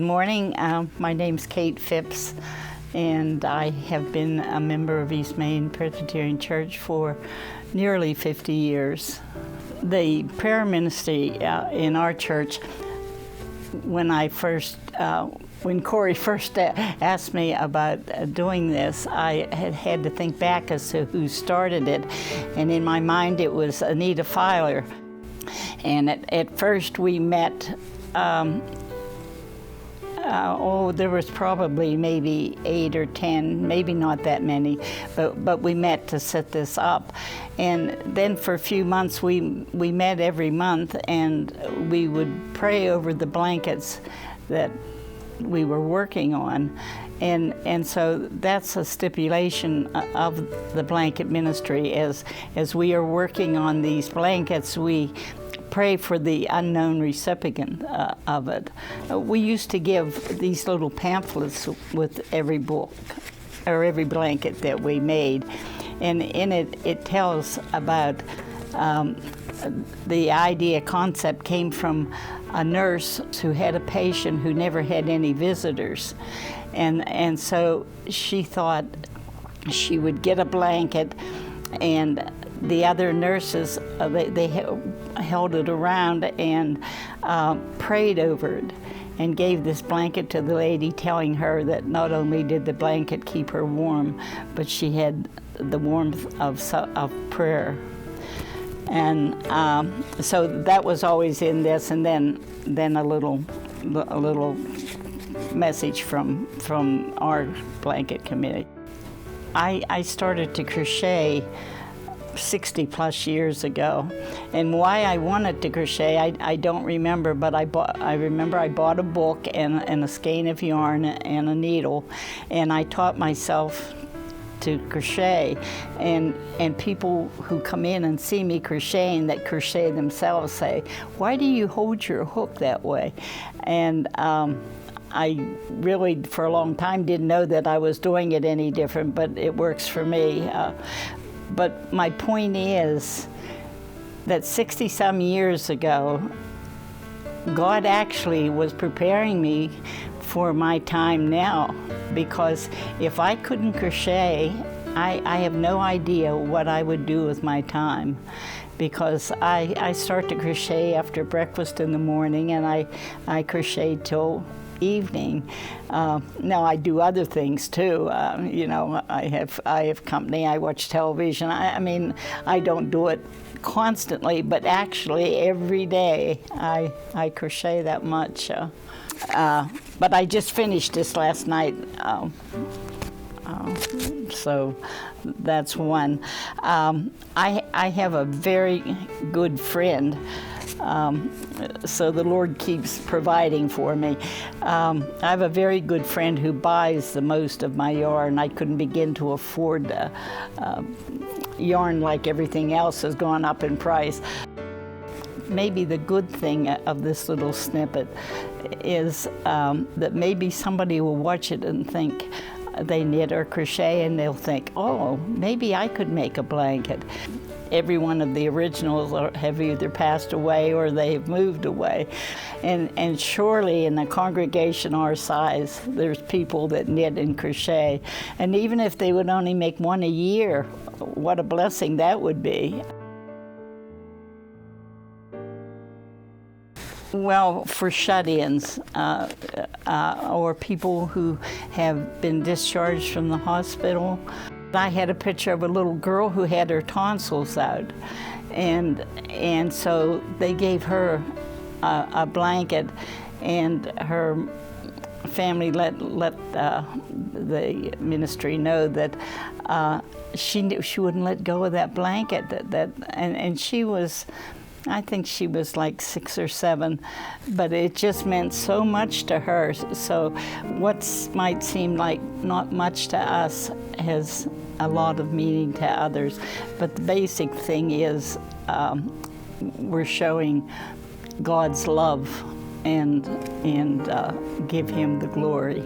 Good morning. My name's Kate Phipps, and I have been a member of East Maine Presbyterian Church for nearly 50 years. The prayer ministry in our church, when Corey first asked me about doing this, I had to think back as to who started it, and in my mind it was Anita Filer. And at first we met. There was probably maybe 8 or 10, maybe not that many, but we met to set this up. And then for a few months we met every month, and we would pray over the blankets that we were working on. And so that's a stipulation of the blanket ministry. As we are working on these blankets, we pray for the unknown recipient of it. We used to give these little pamphlets with every book or every blanket that we made, and in it tells about the concept came from a nurse who had a patient who never had any visitors, and so she thought she would get a blanket, and the other nurses, they held it around and prayed over it and gave this blanket to the lady, telling her that not only did the blanket keep her warm, but she had the warmth of prayer. And so that was always in this, and then a little message from our blanket committee. I started to crochet 60 plus years ago, and why I wanted to crochet I don't remember, but I remember I bought a book and a skein of yarn and a needle, and I taught myself to crochet, and people who come in and see me crocheting that crochet themselves say, "Why do you hold your hook that way?" And I really, for a long time, didn't know that I was doing it any different, but it works for me. But my point is that 60-some years ago, God actually was preparing me for my time now, because if I couldn't crochet, I have no idea what I would do with my time, because I start to crochet after breakfast in the morning, and I crochet till evening. Now I do other things too. I have company. I watch television. I mean, I don't do it constantly, but actually every day I crochet that much. But I just finished this last night. So that's one. I have a very good friend. So the Lord keeps providing for me. I have a very good friend who buys the most of my yarn. I couldn't begin to afford yarn, like everything else has gone up in price. Maybe the good thing of this little snippet is that maybe somebody will watch it and think they knit or crochet, and they'll think, oh, maybe I could make a blanket. Every one of the originals have either passed away or they've moved away. And surely in a congregation our size, there's people that knit and crochet. And even if they would only make one a year, what a blessing that would be. Well, for shut-ins or people who have been discharged from the hospital. I had a picture of a little girl who had her tonsils out, and so they gave her a blanket, and her family let the ministry know that she wouldn't let go of that blanket. And she was, I think she was like 6 or 7, but it just meant so much to her. So what might seem like not much to us has a lot of meaning to others. But the basic thing is we're showing God's love and give Him the glory.